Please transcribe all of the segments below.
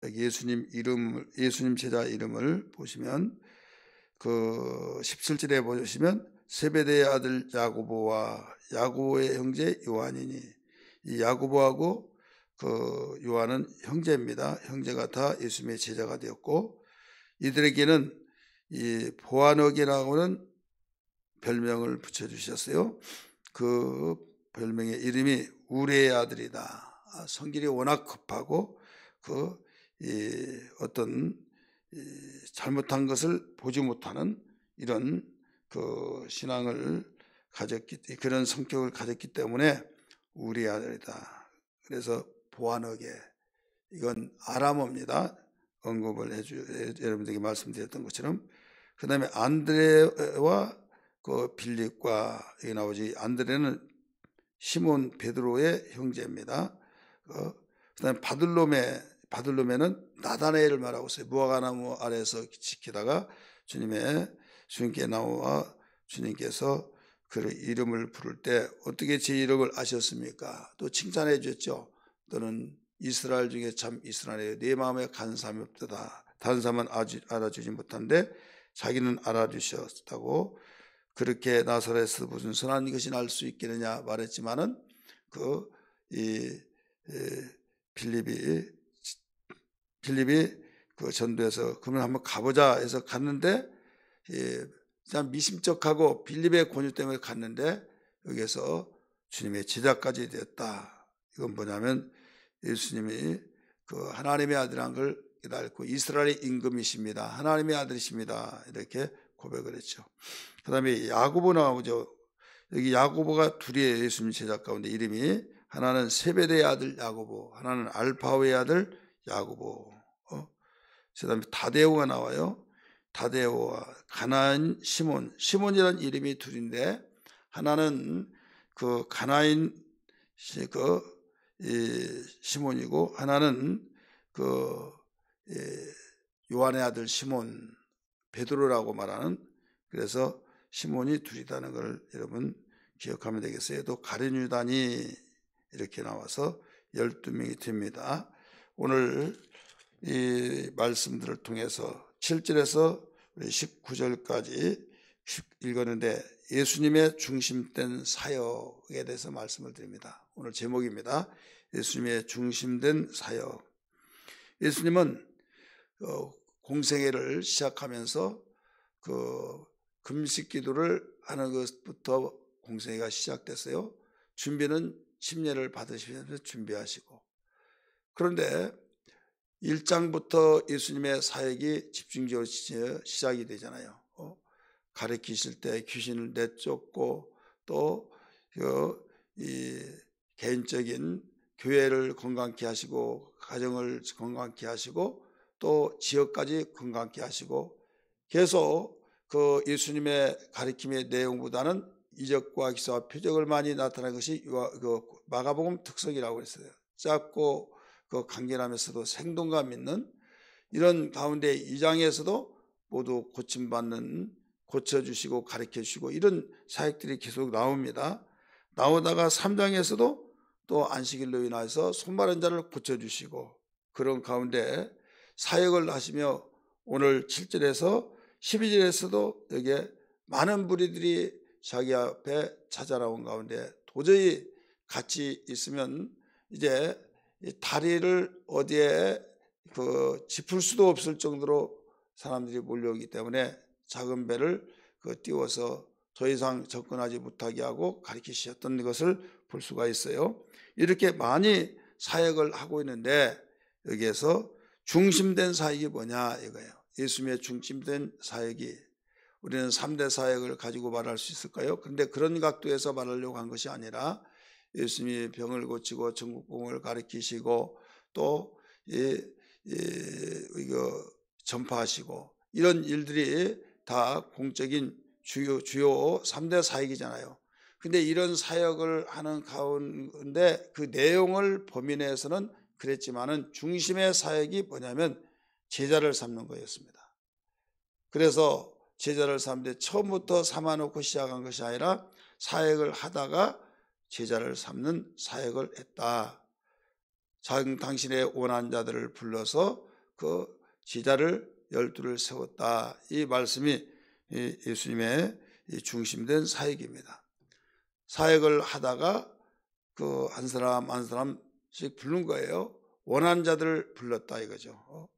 여기 예수님 제자 이름을 보시면 그 17절에 보시면 세베대의 아들 야고보와 야고보의 형제 요한이니, 이 야고보하고 그 요한은 형제입니다. 형제가 다 예수님의 제자가 되었고, 이들에게는 이 보아너게라고는 별명을 붙여주셨어요. 그 별명의 이름이 우레의 아들이다. 성질이 워낙 급하고 어떤 잘못한 것을 보지 못하는 이런 그 신앙을 가졌기, 그런 성격을 가졌기 때문에 우리의 아들이다. 그래서 보아너게, 이건 아람어입니다. 언급을 여러분들에게 말씀드렸던 것처럼. 그 다음에 안드레와 그 빌립과, 여기 나오지, 안드레는 시몬 베드로의 형제입니다. 그 다음에 바들로메는 나다나엘을 말하고 있어요. 무화과나무 아래에서 지키다가 주님께 나와 주님께서 그 이름을 부를 때 어떻게 제 이름을 아셨습니까? 또 칭찬해 주셨죠. 너는 이스라엘 중에 참 이스라엘이에요. 네 마음에 간사함이 없도다. 다른 사람은 알아주지 못한데 자기는 알아주셨다고, 그렇게 나사렛에서 무슨 선한 것이 날 수 있겠느냐 말했지만은 빌립이 그 전도해서 그러면 한번 가보자 해서 갔는데, 그냥 미심쩍하고 빌립의 권유 때문에 갔는데 여기에서 주님의 제자까지 되었다. 이건 뭐냐면 예수님이 그 하나님의 아들이라는 걸 깨닫고 이스라엘의 임금이십니다. 하나님의 아들이십니다. 이렇게 고백을 했죠. 그 다음에 야고보 나오죠. 여기 야고보가 둘이에요. 예수님 제자 가운데 이름이. 하나는 세베대의 아들 야고보, 하나는 알파오의 아들 야고보. 그 다음에 다데오가 나와요. 다데오와 가나인 시몬이라는 이름이 둘인데, 하나는 그 가나인 시몬이고, 하나는 요한의 아들 시몬, 베드로라고 말하는, 그래서 시몬이 둘이다는 걸 여러분 기억하면 되겠어요. 또 가룟유다니 이렇게 나와서 12명이 됩니다. 오늘 이 말씀들을 통해서 7절에서 19절까지 읽었는데 예수님의 중심된 사역에 대해서 말씀을 드립니다. 오늘 제목입니다. 예수님의 중심된 사역. 예수님은 공생애를 시작하면서 금식 기도를 하는 것부터 공생애가 시작됐어요. 준비는 10년을 받으시면서 준비하시고, 그런데 1장부터 예수님의 사역이 집중적으로 시작이 되잖아요. 가르치실 때 귀신을 내쫓고, 또 이 개인적인 교회를 건강케 하시고, 가정을 건강케 하시고, 또 지역까지 건강케 하시고, 계속 그 예수님의 가르침의 내용보다는 이적과 기사와 표적을 많이 나타낸 것이 마가복음 특성이라고 했어요. 짧고 간결하면서도 생동감 있는, 이런 가운데 2장에서도 모두 고침받는, 고쳐주시고 가르쳐주시고 이런 사역들이 계속 나옵니다. 나오다가 3장에서도 또 안식일로 인해서 손마른 자를 고쳐주시고, 그런 가운데 사역을 하시며 오늘 7절에서 12절에서도 여기에 많은 무리들이 자기 앞에 찾아나온 가운데 도저히 같이 있으면 이제 다리를 어디에 짚을 수도 없을 정도로 사람들이 몰려오기 때문에 작은 배를 띄워서 더 이상 접근하지 못하게 하고 가르치셨던 것을 볼 수가 있어요. 이렇게 많이 사역을 하고 있는데 여기에서 중심된 사역이 뭐냐 이거예요. 예수님의 중심된 사역이, 우리는 3대 사역을 가지고 말할 수 있을까요? 그런데 그런 각도에서 말하려고 한 것이 아니라 예수님이 병을 고치고 천국복음을 가르치시고 또 이거 전파하시고 이런 일들이 다 공적인 주요 3대 사역이잖아요. 근데 이런 사역을 하는 가운데 그 내용을 범위 내에서는 그랬지만은 중심의 사역이 뭐냐면 제자를 삼는 거였습니다. 그래서 제자를 삼는데 처음부터 삼아놓고 시작한 것이 아니라 사역을 하다가 제자를 삼는 사역을 했다. 당신의 원한 자들을 불러서 그 제자를 12를 세웠다. 이 말씀이 예수님의 중심된 사역입니다. 사역을 하다가 그 한 사람 한 사람씩 부른 거예요. 원하는 자들을 불렀다 이거죠.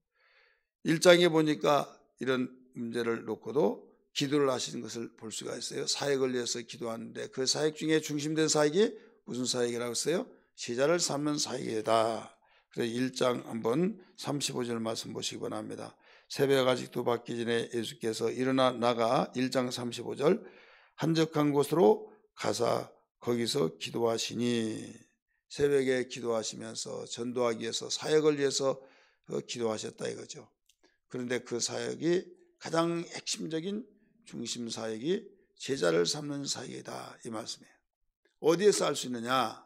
1장에 보니까 이런 문제를 놓고도 기도를 하시는 것을 볼 수가 있어요. 사역을 위해서 기도하는데 그 사역 중에 중심된 사역이 무슨 사역이라고 했어요? 제자를 삼는 사역이다. 그래서 1장 한번 35절 말씀 보시기 바랍니다. 새벽 아직도 밝기 전에 예수께서 일어나 나가 1장 35절 한적한 곳으로 가사 거기서 기도하시니, 새벽에 기도하시면서 전도하기 위해서 사역을 위해서 기도하셨다 이거죠. 그런데 그 사역이 가장 핵심적인 중심 사역이 제자를 삼는 사역이다 이 말씀이에요. 어디에서 할 수 있느냐?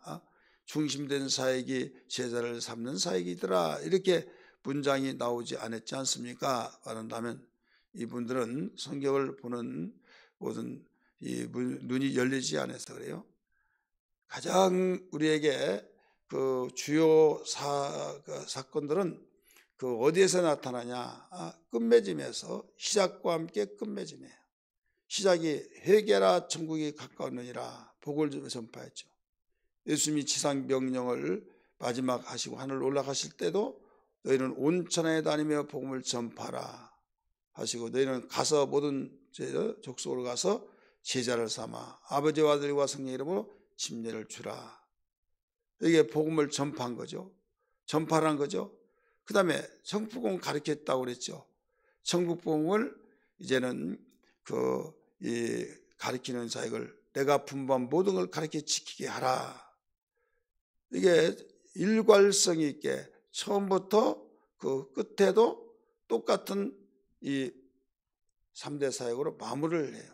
중심된 사역이 제자를 삼는 사역이더라 이렇게 문장이 나오지 않았지 않습니까? 말한다면 이분들은 성경을 보는 모든 이 눈이 열리지 않아서 그래요. 가장 우리에게 그 주요 사건들은 그 어디에서 나타나냐? 끝맺음에서, 시작과 함께 끝맺음이에요. 시작이 회개라 천국이 가까웠느니라 복을 전파했죠. 예수님이 지상 명령을 마지막 하시고 하늘 올라가실 때도 너희는 온 천하에 다니며 복음을 전파라 하시고 너희는 가서 모든 족속으로 가서 제자를 삼아 아버지와 아들과 성령의 이름으로 침례를 주라. 이게 복음을 전파한 거죠. 전파란 거죠. 그 다음에 천국복음을 가르쳤다고 그랬죠. 천국복음을 이제는 가르치는 사역을 내가 분부한 모든 걸 가르쳐 지키게 하라. 이게 일괄성 있게 처음부터 그 끝에도 똑같은 이 3대 사역으로 마무리를 해요.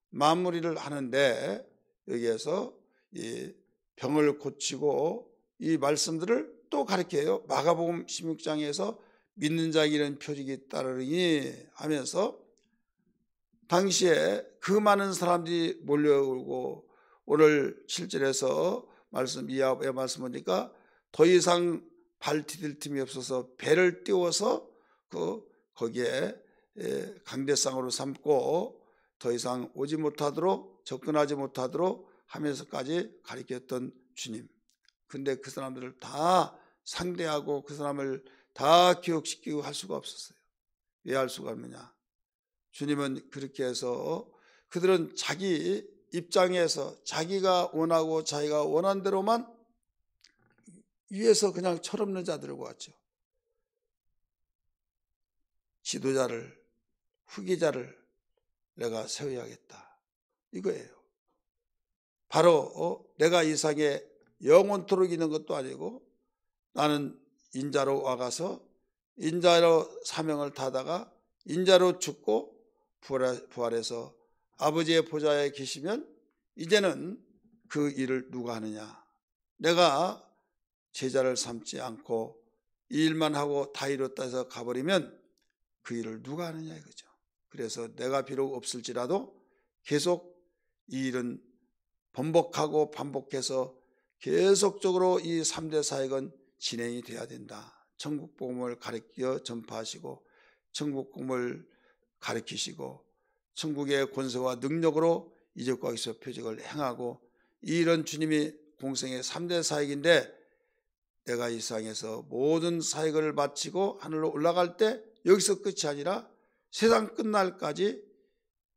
마무리를 하는데 여기에서 이 병을 고치고 이 말씀들을 또 가르쳐요. 마가복음 16장에서 믿는 자에게 이런 표적이 따르니 하면서 당시에 그 많은 사람들이 몰려오고 오늘 7절에서 말씀 이하의 말씀 보니까 더 이상 발 디딜 틈이 없어서 배를 띄워서 거기에 강대상으로 삼고 더 이상 오지 못하도록 접근하지 못하도록 하면서까지 가르쳤던 주님. 근데 그 사람들을 다 상대하고 그 사람을 다 기억시키고 할 수가 없었어요. 왜 할 수가 없느냐? 주님은 그렇게 해서 그들은 자기 입장에서 자기가 원하고 자기가 원한 대로만 위에서 그냥 철없는 자들을 보았죠. 지도자를, 후계자를 내가 세워야겠다 이거예요. 바로 내가 이 세상에 영원토록 있는 것도 아니고 나는 인자로 와가서 인자로 사명을 타다가 인자로 죽고 부활해서 아버지의 보좌에 계시면 이제는 그 일을 누가 하느냐? 내가 제자를 삼지 않고 이 일만 하고 다 이뤘다 해서 가버리면 그 일을 누가 하느냐 이거죠. 그래서 내가 비록 없을지라도 계속 이 일은 번복하고 반복해서 계속적으로 이 3대 사역은 진행이 돼야 된다. 천국복음을 가르쳐 전파하시고 천국복음을 가르치시고 천국의 권세와 능력으로 이적과 기사 표적을 행하고 이런 주님이 공생의 3대 사역인데 내가 이 세상에서 모든 사역을 마치고 하늘로 올라갈 때 여기서 끝이 아니라 세상 끝날까지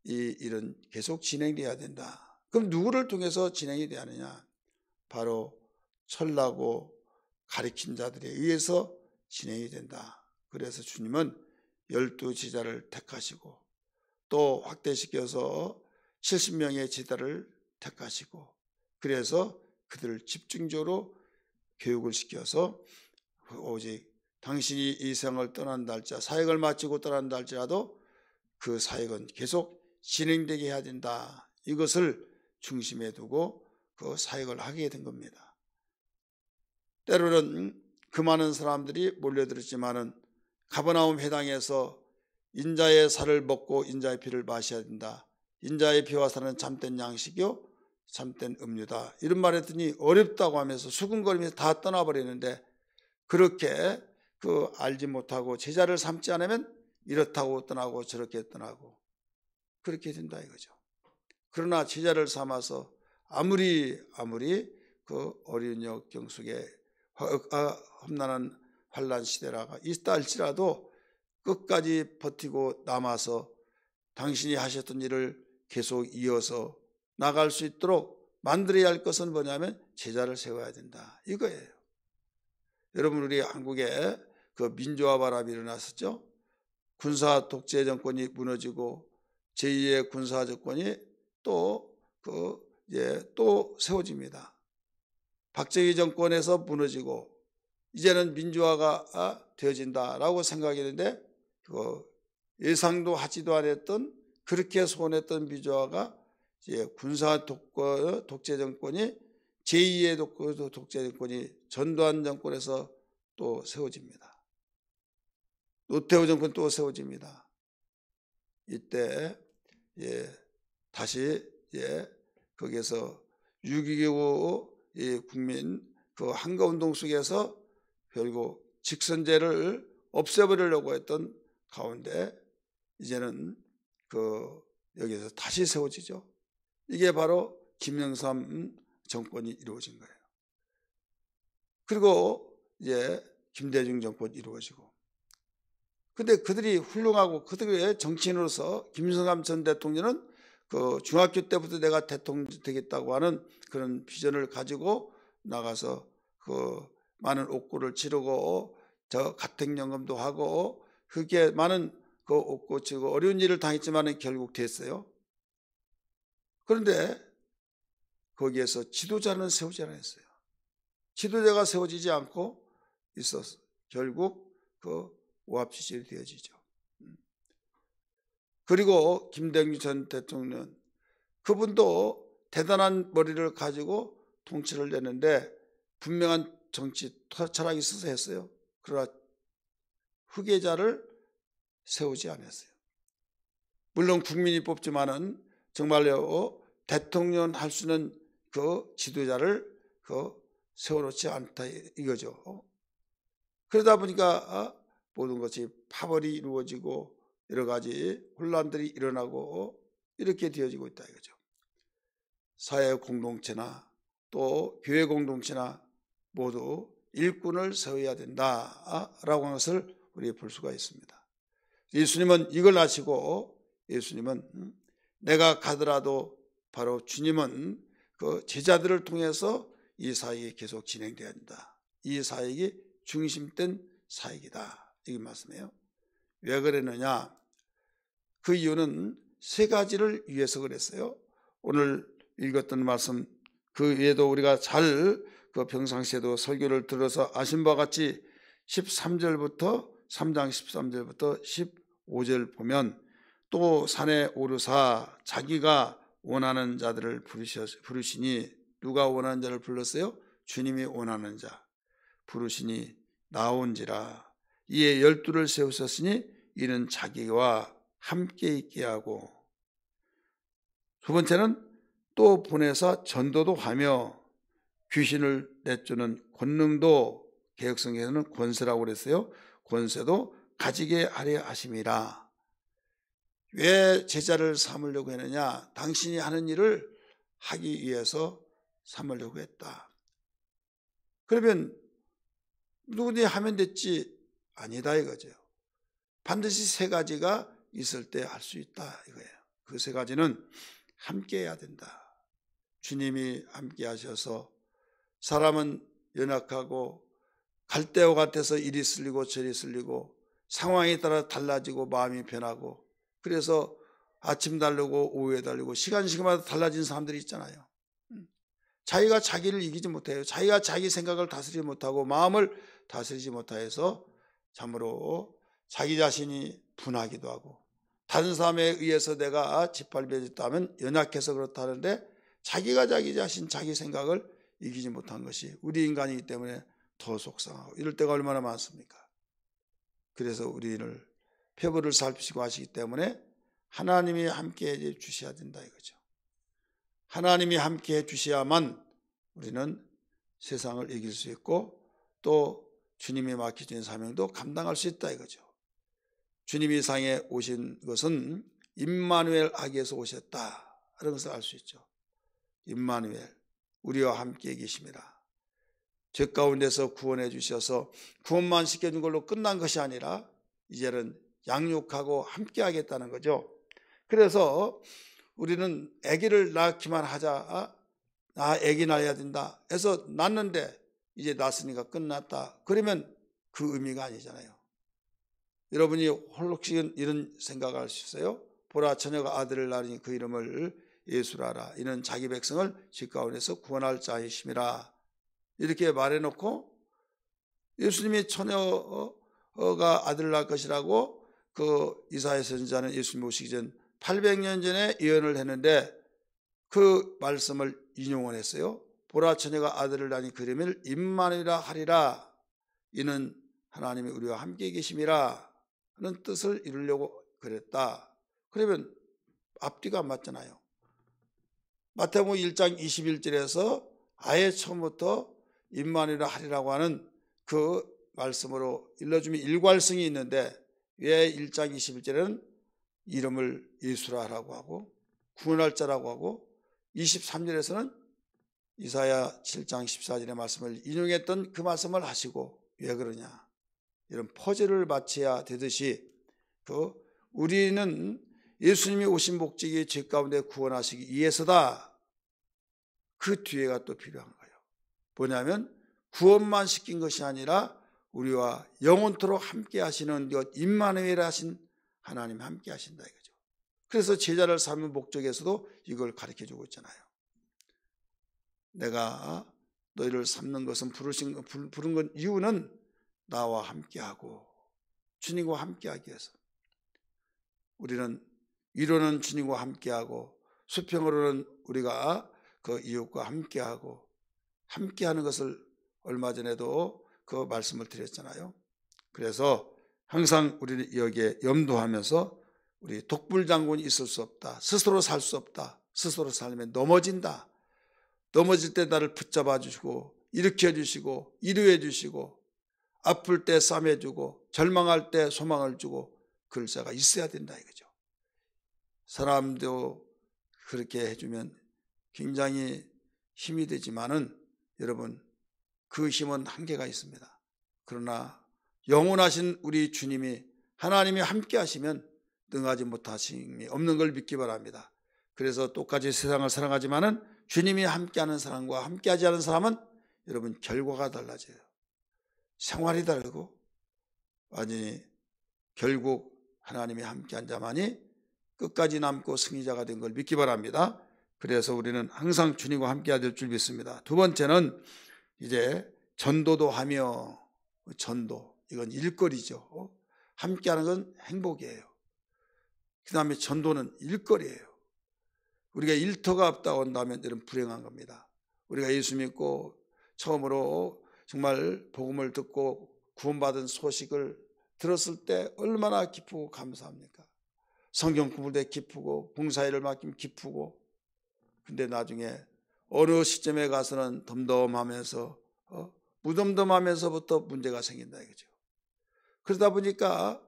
이 일은 계속 진행돼야 된다. 그럼 누구를 통해서 진행이 돼야 하느냐? 바로 철나고 가르친 자들에 의해서 진행이 된다. 그래서 주님은 12 제자를 택하시고 또 확대시켜서 70명의 제자를 택하시고 그래서 그들을 집중적으로 교육을 시켜서 오직 당신이 이 세상을 떠난다 할지라 사역을 마치고 떠난다 할지라도 그 사역은 계속 진행되게 해야 된다. 이것을 중심에 두고 그 사역을 하게 된 겁니다. 때로는 그 많은 사람들이 몰려들었지만은 가버나움 회당에서 인자의 살을 먹고 인자의 피를 마셔야 된다. 인자의 피와 살은 참된 양식이요 참된 음료다. 이런 말 했더니 어렵다고 하면서 수근거리면서 다 떠나버리는데 그렇게 알지 못하고 제자를 삼지 않으면 이렇다고 떠나고 저렇게 떠나고 그렇게 된다 이거죠. 그러나 제자를 삼아서 아무리 어려운 역경 속에 험난한 환난 시대라가 있다 할지라도 끝까지 버티고 남아서 당신이 하셨던 일을 계속 이어서 나갈 수 있도록 만들어야 할 것은 뭐냐면 제자를 세워야 된다 이거예요. 여러분, 우리 한국에 민주화 바람이 일어났었죠. 군사 독재 정권이 무너지고 제2의 군사 정권이 또 세워집니다. 박정희 정권에서 무너지고 이제는 민주화가 되어진다라고 생각했는데 예상도 하지도 않았던 그렇게 소원했던 민주화가 이제 군사 독재 정권이 제2의 독재 정권이 전두환 정권에서 또 세워집니다. 노태우 정권 또 세워집니다. 이때 다시 거기에서 6.25 국민 한가운동 속에서 결국 직선제를 없애버리려고 했던 가운데 이제는 여기서 다시 세워지죠. 이게 바로 김영삼 정권이 이루어진 거예요. 그리고 이제 김대중 정권이 이루어지고. 근데 그들이 훌륭하고 그들의 정치인으로서 김영삼 전 대통령은 중학교 때부터 내가 대통령 되겠다고 하는 그런 비전을 가지고 나가서 많은 옥고를 치르고 가택연금도 하고 그렇게 많은 옥고 치고 어려운 일을 당했지만 결국 됐어요. 그런데 거기에서 지도자는 세우지 않았어요. 지도자가 세워지지 않고 있어서 결국 오합지졸이 되어지죠. 그리고 김대중 전 대통령 그분도 대단한 머리를 가지고 통치를 내는데 분명한 정치 철학이 있어서 했어요. 그러나 후계자를 세우지 않았어요. 물론 국민이 뽑지만은 정말로 대통령 할 수 있는 지도자를 세워놓지 않다 이거죠. 그러다 보니까 모든 것이 파벌이 이루어지고 여러 가지 혼란들이 일어나고 이렇게 되어지고 있다 이거죠. 사회 공동체나 또 교회 공동체나 모두 일꾼을 세워야 된다라고 하는 것을 우리 볼 수가 있습니다. 예수님은 이걸 아시고 예수님은 내가 가더라도 바로 주님은 제자들을 통해서 이 사역이 계속 진행돼야 한다. 이 사역이 중심된 사역이다. 이 말씀이에요. 왜 그랬느냐? 그 이유는 세 가지를 위해서 그랬어요. 오늘 읽었던 말씀 그 외에도 우리가 잘 평상시에도 설교를 들어서 아신 바와 같이 13절부터 3장 13절부터 15절 보면 또 산에 오르사 자기가 원하는 자들을 부르시니 누가 원하는 자를 불렀어요? 주님이 원하는 자 부르시니 나온지라 이에 12를 세우셨으니 이는 자기와 함께 있게 하고 두 번째는 또 보내사 전도도 하며 귀신을 내쫓는 권능도 개혁성경에서는 권세라고 그랬어요. 권세도 가지게 하려 하심이라. 왜 제자를 삼으려고 했느냐? 당신이 하는 일을 하기 위해서 삼으려고 했다. 그러면 누구든지 하면 됐지? 아니다 이거죠. 반드시 세 가지가 있을 때 할 수 있다 이거예요. 그 세 가지는 함께 해야 된다. 주님이 함께 하셔서 사람은 연약하고 갈대와 같아서 이리 쓸리고 저리 쓸리고 상황에 따라 달라지고 마음이 변하고 그래서 아침 다르고 오후에 다르고 시간마다 달라진 사람들이 있잖아요. 자기가 자기를 이기지 못해요. 자기가 자기 생각을 다스리지 못하고 마음을 다스리지 못해서 참으로 자기 자신이 분하기도 하고 다른 사람에 의해서 내가 짓밟혀졌다면 연약해서 그렇다는데 자기가 자기 자신 자기 생각을 이기지 못한 것이 우리 인간이기 때문에 더 속상하고 이럴 때가 얼마나 많습니까? 그래서 우리를 표벌을 살피시고 하시기 때문에 하나님이 함께해 주셔야 된다 이거죠. 하나님이 함께해 주셔야만 우리는 세상을 이길 수 있고 또 주님이 맡겨진 사명도 감당할 수 있다 이거죠. 주님이 이 세상에 오신 것은 임마누엘 하기 위해서 오셨다, 이런 것을 알 수 있죠. 임마누엘, 우리와 함께 계심이라. 죄 가운데서 구원해 주셔서 구원만 시켜준 걸로 끝난 것이 아니라 이제는 양육하고 함께 하겠다는 거죠. 그래서 우리는 아기를 낳기만 하자, 나 아기 낳아야 된다 해서 낳는데 이제 낳았으니까 끝났다, 그러면 그 의미가 아니잖아요. 여러분이 혹시 이런 생각할 수 있어요? 보라, 처녀가 아들을 낳으니 그 이름을 예수라라. 이는 자기 백성을 죄 가운데서 구원할 자이심이라. 이렇게 말해놓고 예수님이 처녀가 아들을 낳을 것이라고 그 이사야 선지자는 예수님 오시기 전 800년 전에 예언을 했는데 그 말씀을 인용을 했어요. 보라, 처녀가 아들을 낳으니 그 이름을 임마누엘이라 하리라. 이는 하나님이 우리와 함께 계심이라 하는 뜻을 이루려고 그랬다. 그러면 앞뒤가 안 맞잖아요. 마태복음 1장 21절에서 아예 처음부터 임마누엘이라 하리라고 하는 그 말씀으로 일러주면 일괄성이 있는데 왜 1장 21절에는 이름을 예수라 하라고 하고 구원할 자라고 하고 23절에서는 이사야 7장 14절의 말씀을 인용했던 그 말씀을 하시고 왜 그러냐, 이런 퍼즐을 맞춰야 되듯이 우리는 예수님이 오신 목적이 죄 가운데 구원하시기 위해서다. 그 뒤에가 또 필요한 거예요. 뭐냐면 구원만 시킨 것이 아니라 우리와 영원토록 함께 하시는 것, 임마누엘 하신 하나님 함께 하신다 이거죠. 그래서 제자를 삼는 목적에서도 이걸 가르쳐주고 있잖아요. 내가 너희를 삼는 것은 부른 건 이유는 나와 함께하고 주님과 함께하기 위해서. 우리는 위로는 주님과 함께하고 수평으로는 우리가 그 이웃과 함께하고 함께하는 것을 얼마 전에도 그 말씀을 드렸잖아요. 그래서 항상 우리는 여기에 염두하면서 우리 독불장군이 있을 수 없다. 스스로 살 수 없다. 스스로 살면 넘어진다. 넘어질 때 나를 붙잡아 주시고 일으켜 주시고 위로해 주시고 아플 때 싸매 주고 절망할 때 소망을 주고 그럴 자가 있어야 된다 이거죠. 사람도 그렇게 해주면 굉장히 힘이 되지만은 여러분 그 힘은 한계가 있습니다. 그러나 영원하신 우리 주님이 하나님이 함께 하시면 능하지 못하심이 없는 걸 믿기 바랍니다. 그래서 똑같이 세상을 사랑하지만은 주님이 함께하는 사람과 함께하지 않은 사람은 여러분 결과가 달라져요. 생활이 다르고 완전히 결국 하나님이 함께한 자만이 끝까지 남고 승리자가 된 걸 믿기 바랍니다. 그래서 우리는 항상 주님과 함께해야 될 줄 믿습니다. 두 번째는 이제 전도도 하며, 전도 이건 일거리죠. 함께하는 건 행복이에요. 그 다음에 전도는 일거리예요. 우리가 일터가 없다고 한다면 이런 불행한 겁니다. 우리가 예수 믿고 처음으로 정말 복음을 듣고 구원받은 소식을 들었을 때 얼마나 기쁘고 감사합니까? 성경 공부할 때 기쁘고 봉사일을 맡기면 기쁘고, 근데 나중에 어느 시점에 가서는 덤덤하면서 무덤덤하면서부터 문제가 생긴다 이거죠. 그러다 보니까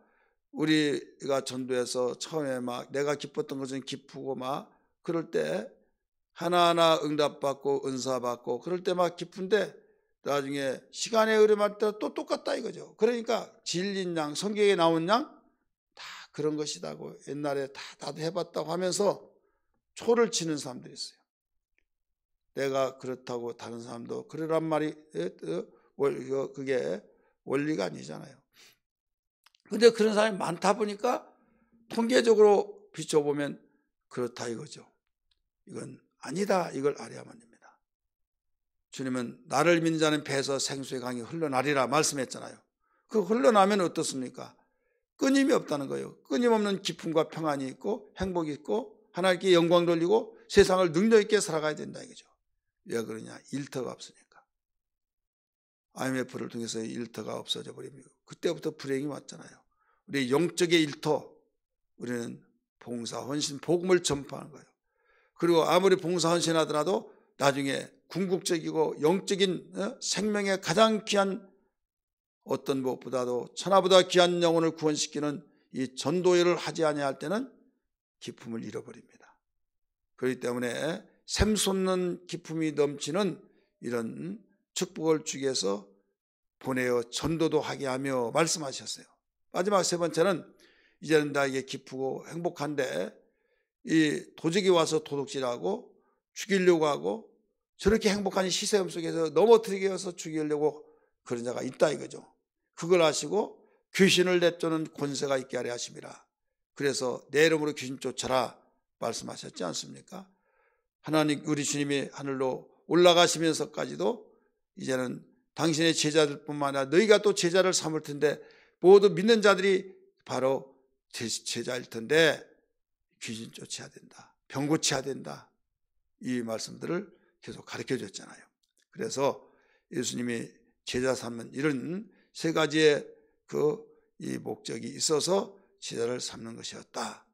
우리가 전도해서 처음에 막 내가 기뻤던 것은 기쁘고 막 그럴 때 하나하나 응답받고 은사받고 그럴 때 막 기쁜데 나중에 시간의 흐름할 때 또 똑같다 이거죠. 그러니까 진린 양, 성경에 나온 양 다 그런 것이다고 옛날에 다 나도 해봤다고 하면서 초를 치는 사람들이 있어요. 내가 그렇다고 다른 사람도 그러란 말이 그게 원리가 아니잖아요. 근데 그런 사람이 많다 보니까 통계적으로 비춰보면 그렇다 이거죠. 이건 아니다 이걸 알아야만 됩니다. 주님은 나를 믿는 자는 배에서 생수의 강이 흘러나리라 말씀했잖아요. 그 흘러나면 어떻습니까? 끊임이 없다는 거예요. 끊임없는 기쁨과 평안이 있고 행복이 있고 하나님께 영광 돌리고 세상을 능력 있게 살아가야 된다 이거죠. 왜 그러냐? 일터가 없으니까. IMF를 통해서 일터가 없어져 버리면 그때부터 불행이 왔잖아요. 우리 영적의 일터, 우리는 봉사, 헌신, 복음을 전파하는 거예요. 그리고 아무리 봉사, 헌신하더라도 나중에 궁극적이고 영적인 생명의 가장 귀한 어떤 무엇보다도 천하보다 귀한 영혼을 구원시키는 이 전도회를 하지 아니할 때는 기품을 잃어버립니다. 그렇기 때문에 샘솟는 기품이 넘치는 이런 축복을 주기 위해서 보내어 전도도 하게 하며 말씀하셨어요. 마지막 세 번째는 이제는 나에게 기쁘고 행복한데 이 도적이 와서 도둑질하고 죽이려고 하고 저렇게 행복한 시세음 속에서 넘어뜨리게 해서 죽이려고 그런 자가 있다 이거죠. 그걸 아시고 귀신을 내쫓는 권세가 있게 하려 하심이라. 그래서 내 이름으로 귀신 쫓아라 말씀하셨지 않습니까? 하나님 우리 주님이 하늘로 올라가시면서까지도 이제는 당신의 제자들뿐만 아니라 너희가 또 제자를 삼을 텐데 모두 믿는 자들이 바로 제자일 텐데 귀신 쫓아야 된다. 병 고쳐야 된다. 이 말씀들을 계속 가르쳐 줬잖아요. 그래서 예수님이 제자 삼는 이런 세 가지의 이 목적이 있어서 제자를 삼는 것이었다.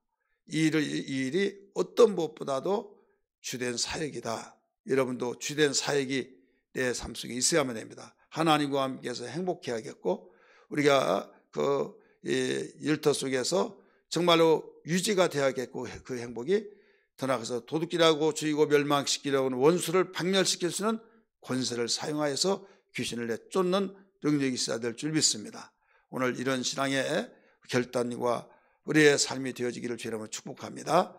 이 일이 어떤 무엇보다도 주된 사역이다. 여러분도 주된 사역이 내 삶 속에 있어야만 됩니다. 하나님과 함께해서 행복해야겠고 우리가 일터 속에서 정말로 유지가 돼야겠고 그 행복이 더 나아가서 도둑질하고 죽이고 멸망시키려고 하는 원수를 박멸시킬 수 있는 권세를 사용하여서 귀신을 내쫓는 능력이 있어야 될 줄 믿습니다. 오늘 이런 신앙의 결단과 우리의 삶이 되어지기를 주님으로 축복합니다.